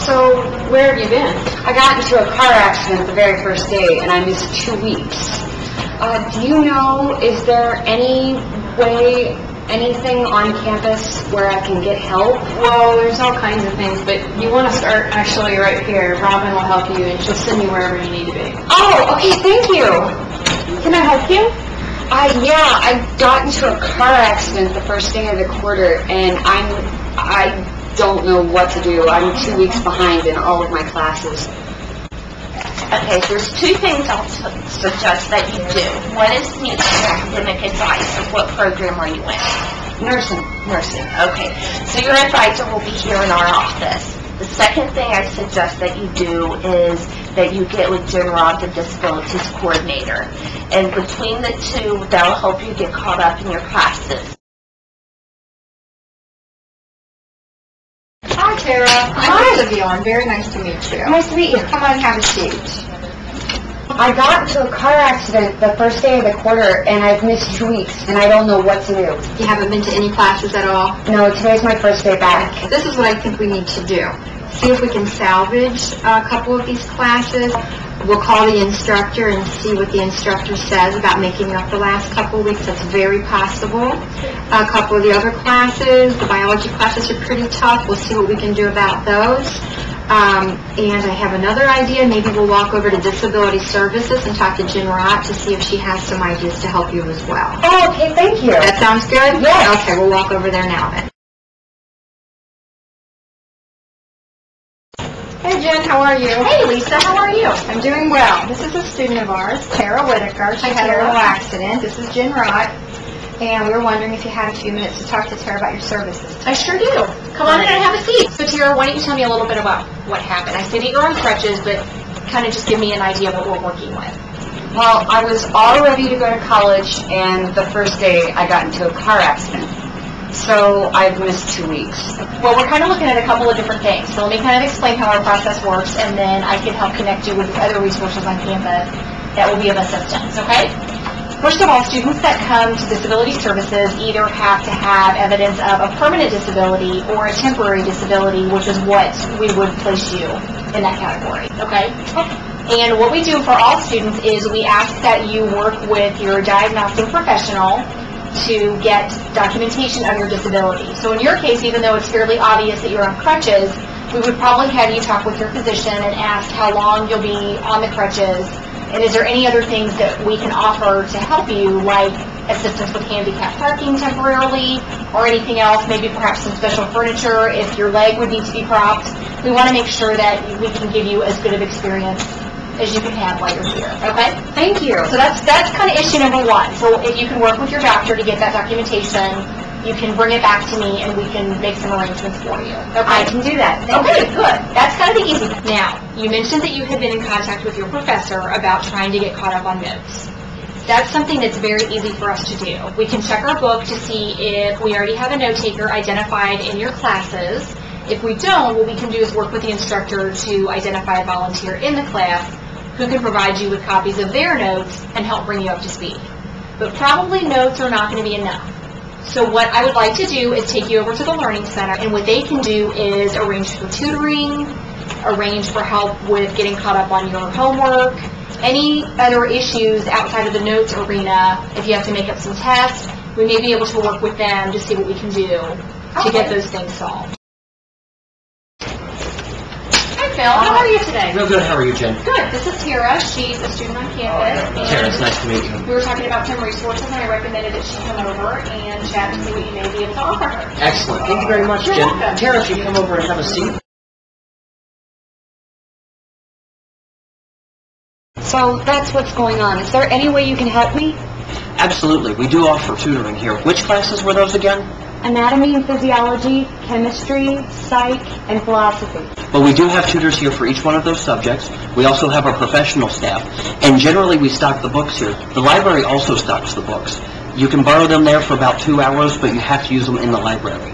So, where have you been? I got into a car accident the very first day, and I missed 2 weeks. Do you know, is there anything on campus where I can get help? Well, there's all kinds of things, but you want to start actually right here. Robin will help you, and she'll send you wherever you need to be. Oh, okay, thank you. Can I help you? Yeah, I got into a car accident the first day of the quarter, and I don't know what to do. I'm 2 weeks behind in all of my classes. Okay, there's two things I'll suggest that you do. One is to need some academic advice of what program are you in? Nursing. Nursing, okay. So your advisor will be here in our office. The second thing I suggest that you do is that you get with Jen Robb, the disabilities coordinator. And between the two, that'll help you get caught up in your classes. Hi, Tara. I'm Vivian. Very nice to meet you. Nice to meet you. Come on, have a seat. I got into a car accident the first day of the quarter, and I've missed 2 weeks, and I don't know what to do. You haven't been to any classes at all? No, today's my first day back. This is what I think we need to do. See if we can salvage a couple of these classes. We'll call the instructor and see what the instructor says about making up the last couple of weeks. That's very possible. A couple of the other classes, the biology classes are pretty tough. We'll see what we can do about those. And I have another idea. Maybe we'll walk over to Disability Services and talk to Jen Robb to see if she has some ideas to help you as well. Oh, okay, thank you. That sounds good? Yes. Okay, we'll walk over there now then. Hey Jen, how are you? Hey Lisa, how are you? I'm doing well. This is a student of ours, Tara Whitaker. She had a little accident. This is Jen Robb. And we were wondering if you had a few minutes to talk to Tara about your services. I sure do. Come on in and have a seat. So Tara, why don't you tell me a little bit about what happened? I see that you're on crutches, but kind of just give me an idea of what we're working with. Well, I was all ready to go to college, and the first day I got into a car accident. So I've missed 2 weeks. Well, we're kind of looking at a couple of different things. So let me kind of explain how our process works, and then I can help connect you with other resources on campus that will be of assistance, okay? First of all, students that come to Disability Services either have to have evidence of a permanent disability or a temporary disability, which is what we would place you in that category, okay? And what we do for all students is we ask that you work with your diagnostic professional to get documentation of your disability. So in your case, even though it's fairly obvious that you're on crutches, we would probably have you talk with your physician and ask how long you'll be on the crutches. And is there any other things that we can offer to help you, like assistance with handicap parking temporarily, or anything else, maybe perhaps some special furniture if your leg would need to be propped? We want to make sure that we can give you as good of experience as you can have while you're here, okay? Thank you. So that's kind of issue number one. So if you can work with your doctor to get that documentation, you can bring it back to me and we can make some arrangements for you. Okay? I can do that. Okay, good. That's kind of the easy. Now, you mentioned that you had been in contact with your professor about trying to get caught up on notes. That's something that's very easy for us to do. We can check our book to see if we already have a note taker identified in your classes. If we don't, what we can do is work with the instructor to identify a volunteer in the class who can provide you with copies of their notes and help bring you up to speed. But probably notes are not going to be enough. So what I would like to do is take you over to the Learning Center, and what they can do is arrange for tutoring, arrange for help with getting caught up on your homework, any other issues outside of the notes arena. If you have to make up some tests, we may be able to work with them to see what we can do to get those things solved. Hi Phil, how are you today? Real good. How are you, Jen? Good. This is Tara. She's a student on campus. Tara, it's nice to meet you. We were talking about some resources, and I recommended that she come over and chat and see what you may be able to offer her. Excellent. Thank you very much, You're Jen. welcome. Tara, if you come over and have a seat. So that's what's going on. Is there any way you can help me? Absolutely. We do offer tutoring here. Which classes were those again? Anatomy and physiology, chemistry, psych, and philosophy. Well, we do have tutors here for each one of those subjects. We also have our professional staff, and generally we stock the books here. The library also stocks the books. You can borrow them there for about 2 hours, but you have to use them in the library.